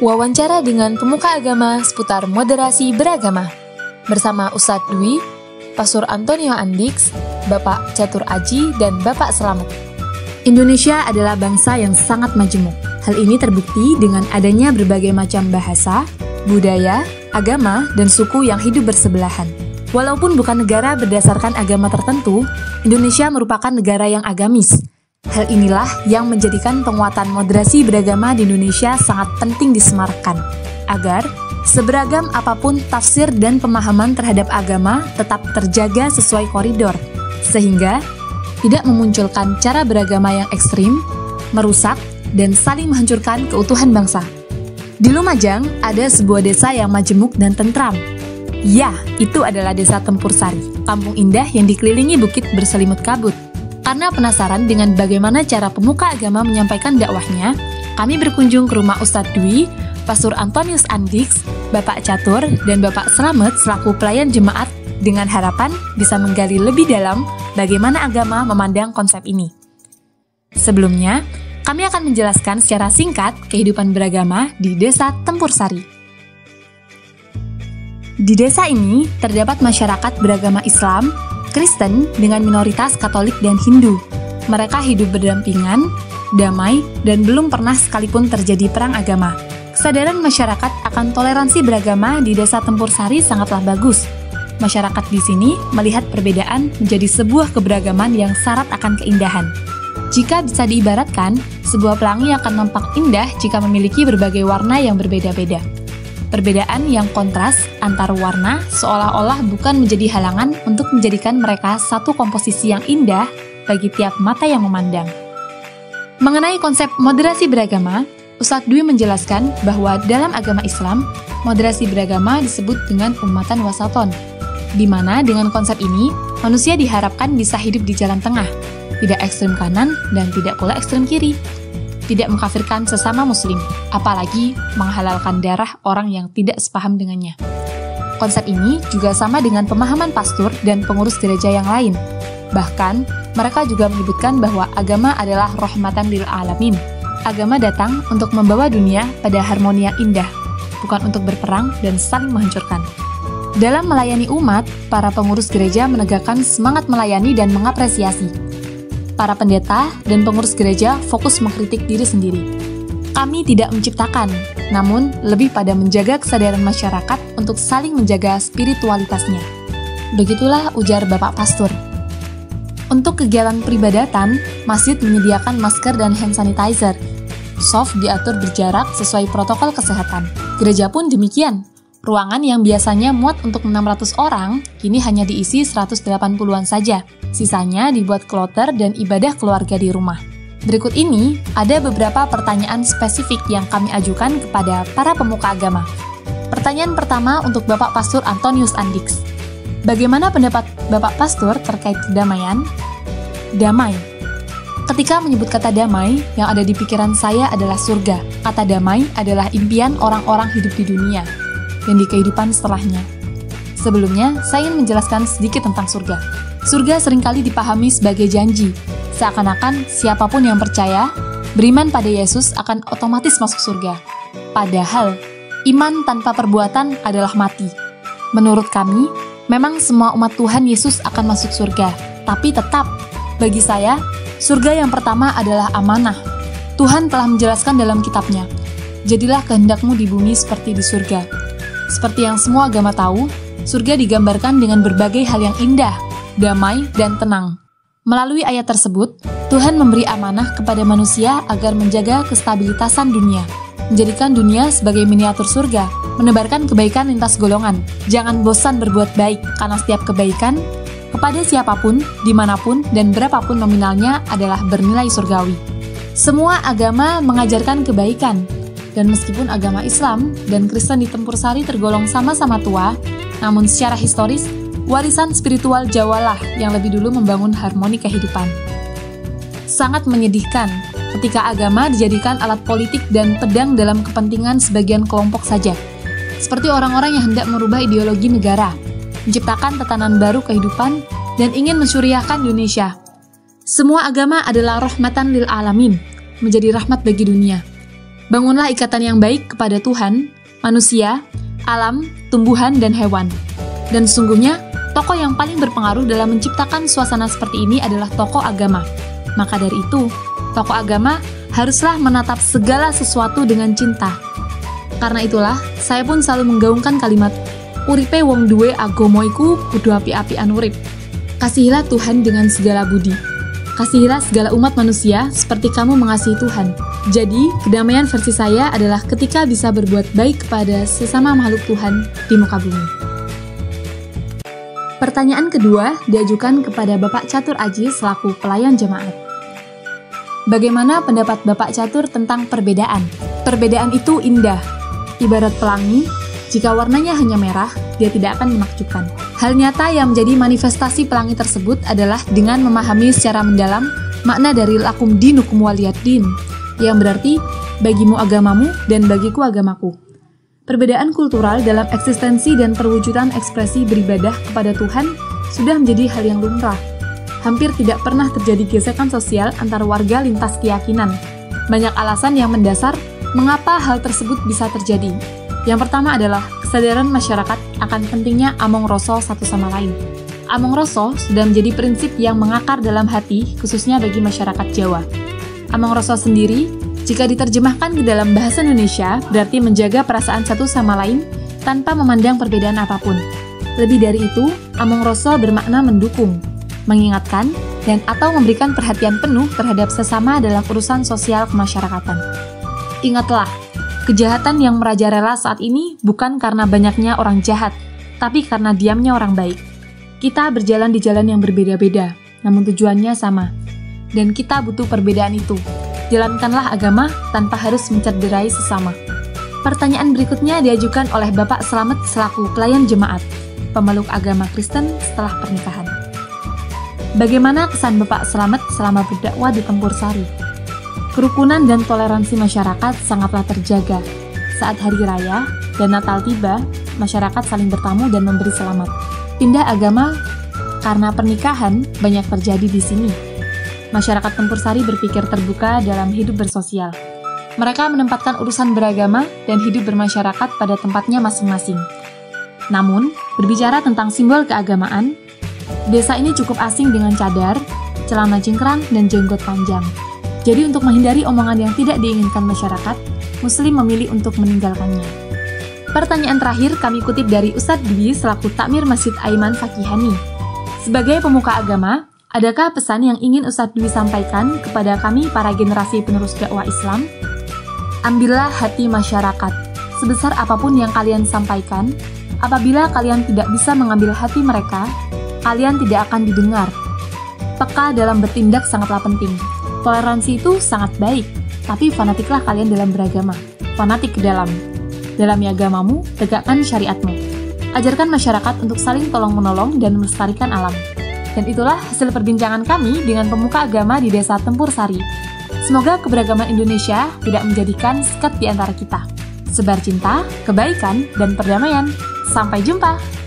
Wawancara dengan pemuka agama seputar moderasi beragama bersama Ustadz Dwi, Pastor Antonio Andix, Bapak Catur Aji, dan Bapak Selamet. Indonesia adalah bangsa yang sangat majemuk. Hal ini terbukti dengan adanya berbagai macam bahasa, budaya, agama, dan suku yang hidup bersebelahan. Walaupun bukan negara berdasarkan agama tertentu, Indonesia merupakan negara yang agamis. Hal inilah yang menjadikan penguatan moderasi beragama di Indonesia sangat penting disemarakan, agar seberagam apapun tafsir dan pemahaman terhadap agama tetap terjaga sesuai koridor, sehingga tidak memunculkan cara beragama yang ekstrim, merusak, dan saling menghancurkan keutuhan bangsa. Di Lumajang, ada sebuah desa yang majemuk dan tentram. Ya, itu adalah Desa Tempur Sari, kampung indah yang dikelilingi bukit berselimut kabut. Karena penasaran dengan bagaimana cara pemuka agama menyampaikan dakwahnya, kami berkunjung ke rumah Ustadz Dwi, Pastor Antonius Andix, Bapak Catur, dan Bapak Selamet selaku pelayan jemaat dengan harapan bisa menggali lebih dalam bagaimana agama memandang konsep ini. Sebelumnya, kami akan menjelaskan secara singkat kehidupan beragama di Desa Tempur Sari. Di desa ini terdapat masyarakat beragama Islam, Kristen dengan minoritas Katolik dan Hindu. Mereka hidup berdampingan, damai, dan belum pernah sekalipun terjadi perang agama. Kesadaran masyarakat akan toleransi beragama di Desa Tempur Sari sangatlah bagus. Masyarakat di sini melihat perbedaan menjadi sebuah keberagaman yang syarat akan keindahan. Jika bisa diibaratkan, sebuah pelangi akan nampak indah jika memiliki berbagai warna yang berbeda-beda. Perbedaan yang kontras antar warna seolah-olah bukan menjadi halangan untuk menjadikan mereka satu komposisi yang indah bagi tiap mata yang memandang. Mengenai konsep moderasi beragama, Ustadz Dwi menjelaskan bahwa dalam agama Islam, moderasi beragama disebut dengan ummatan wasaton, di mana dengan konsep ini, manusia diharapkan bisa hidup di jalan tengah, tidak ekstrem kanan dan tidak pula ekstrem kiri. Tidak mengkafirkan sesama muslim, apalagi menghalalkan darah orang yang tidak sepaham dengannya. Konsep ini juga sama dengan pemahaman pastor dan pengurus gereja yang lain. Bahkan, mereka juga menyebutkan bahwa agama adalah rahmatan lil alamin. Agama datang untuk membawa dunia pada harmoni yang indah, bukan untuk berperang dan saling menghancurkan. Dalam melayani umat, para pengurus gereja menegakkan semangat melayani dan mengapresiasi. Para pendeta dan pengurus gereja fokus mengkritik diri sendiri. Kami tidak menciptakan, namun lebih pada menjaga kesadaran masyarakat untuk saling menjaga spiritualitasnya. Begitulah ujar Bapak Pastor. Untuk kegiatan peribadatan, masjid menyediakan masker dan hand sanitizer. Soft diatur berjarak sesuai protokol kesehatan. Gereja pun demikian. Ruangan yang biasanya muat untuk 600 orang, kini hanya diisi 180-an saja. Sisanya dibuat kloter dan ibadah keluarga di rumah. Berikut ini ada beberapa pertanyaan spesifik yang kami ajukan kepada para pemuka agama. Pertanyaan pertama untuk Bapak Pastor Antonius Andix. Bagaimana pendapat Bapak Pastor terkait kedamaian? Damai. Ketika menyebut kata damai, yang ada di pikiran saya adalah surga. Kata damai adalah impian orang-orang hidup di dunia dan di kehidupan setelahnya. Sebelumnya, saya ingin menjelaskan sedikit tentang surga. Surga seringkali dipahami sebagai janji, seakan-akan siapapun yang percaya, beriman pada Yesus akan otomatis masuk surga. Padahal, iman tanpa perbuatan adalah mati. Menurut kami, memang semua umat Tuhan Yesus akan masuk surga, tapi tetap, bagi saya, surga yang pertama adalah amanah. Tuhan telah menjelaskan dalam kitabnya, jadilah kehendakmu di bumi seperti di surga. Seperti yang semua agama tahu, surga digambarkan dengan berbagai hal yang indah, damai, dan tenang. Melalui ayat tersebut, Tuhan memberi amanah kepada manusia agar menjaga kestabilitasan dunia, menjadikan dunia sebagai miniatur surga, menebarkan kebaikan lintas golongan. Jangan bosan berbuat baik, karena setiap kebaikan, kepada siapapun, dimanapun, dan berapapun nominalnya adalah bernilai surgawi. Semua agama mengajarkan kebaikan, dan meskipun agama Islam dan Kristen di Tempur Sari tergolong sama-sama tua, namun secara historis, warisan spiritual Jawa lah yang lebih dulu membangun harmoni kehidupan. Sangat menyedihkan ketika agama dijadikan alat politik dan pedang dalam kepentingan sebagian kelompok saja. Seperti orang-orang yang hendak merubah ideologi negara, menciptakan tatanan baru kehidupan, dan ingin mensyuriahkan Indonesia. Semua agama adalah rahmatan lil alamin, menjadi rahmat bagi dunia. Bangunlah ikatan yang baik kepada Tuhan, manusia, alam, tumbuhan, dan hewan. Dan sesungguhnya, tokoh yang paling berpengaruh dalam menciptakan suasana seperti ini adalah tokoh agama. Maka dari itu, tokoh agama haruslah menatap segala sesuatu dengan cinta. Karena itulah, saya pun selalu menggaungkan kalimat, uripe wong duwe agama iku kudu api-apian urip. Kasihilah Tuhan dengan segala budi. Kasihilah segala umat manusia seperti kamu mengasihi Tuhan. Jadi, kedamaian versi saya adalah ketika bisa berbuat baik kepada sesama makhluk Tuhan di muka bumi. Pertanyaan kedua diajukan kepada Bapak Catur Aji selaku pelayan jemaat. Bagaimana pendapat Bapak Catur tentang perbedaan? Perbedaan itu indah. Ibarat pelangi, jika warnanya hanya merah, dia tidak akan menakjubkan. Hal nyata yang menjadi manifestasi pelangi tersebut adalah dengan memahami secara mendalam makna dari lakum dinukum waliyad-din, yang berarti bagimu agamamu dan bagiku agamaku. Perbedaan kultural dalam eksistensi dan perwujudan ekspresi beribadah kepada Tuhan sudah menjadi hal yang lumrah. Hampir tidak pernah terjadi gesekan sosial antar warga lintas keyakinan. Banyak alasan yang mendasar mengapa hal tersebut bisa terjadi. Yang pertama adalah kesadaran masyarakat akan pentingnya among rasa satu sama lain. Among rasa sudah menjadi prinsip yang mengakar dalam hati, khususnya bagi masyarakat Jawa. Among rasa sendiri, jika diterjemahkan ke dalam bahasa Indonesia, berarti menjaga perasaan satu sama lain tanpa memandang perbedaan apapun. Lebih dari itu, among rasa bermakna mendukung, mengingatkan, dan atau memberikan perhatian penuh terhadap sesama dalam urusan sosial kemasyarakatan. Ingatlah, kejahatan yang merajalela saat ini bukan karena banyaknya orang jahat, tapi karena diamnya orang baik. Kita berjalan di jalan yang berbeda-beda, namun tujuannya sama. Dan kita butuh perbedaan itu. Jalankanlah agama tanpa harus mencederai sesama. Pertanyaan berikutnya diajukan oleh Bapak Slamet selaku pelayan jemaat, pemeluk agama Kristen setelah pernikahan. Bagaimana kesan Bapak Slamet selama berdakwah di Tempur Sari? Kerukunan dan toleransi masyarakat sangatlah terjaga. Saat hari raya dan Natal tiba, masyarakat saling bertamu dan memberi selamat. Pindah agama karena pernikahan banyak terjadi di sini. Masyarakat Tempur Sari berpikir terbuka dalam hidup bersosial. Mereka menempatkan urusan beragama dan hidup bermasyarakat pada tempatnya masing-masing. Namun, berbicara tentang simbol keagamaan, desa ini cukup asing dengan cadar, celana cingkrang, dan jenggot panjang. Jadi untuk menghindari omongan yang tidak diinginkan masyarakat, Muslim memilih untuk meninggalkannya. Pertanyaan terakhir kami kutip dari Ustadz Dwi selaku Takmir Masjid Aiman Fakihani. Sebagai pemuka agama, adakah pesan yang ingin Ustadz Dwi sampaikan kepada kami para generasi penerus dakwah Islam? Ambillah hati masyarakat. Sebesar apapun yang kalian sampaikan, apabila kalian tidak bisa mengambil hati mereka, kalian tidak akan didengar. Peka dalam bertindak sangatlah penting. Toleransi itu sangat baik, tapi fanatiklah kalian dalam beragama. Fanatik ke dalam. Dalami agamamu, tegakkan syariatmu. Ajarkan masyarakat untuk saling tolong-menolong dan melestarikan alam. Dan itulah hasil perbincangan kami dengan pemuka agama di Desa Tempur Sari. Semoga keberagaman Indonesia tidak menjadikan sekat di antara kita. Sebar cinta, kebaikan, dan perdamaian. Sampai jumpa!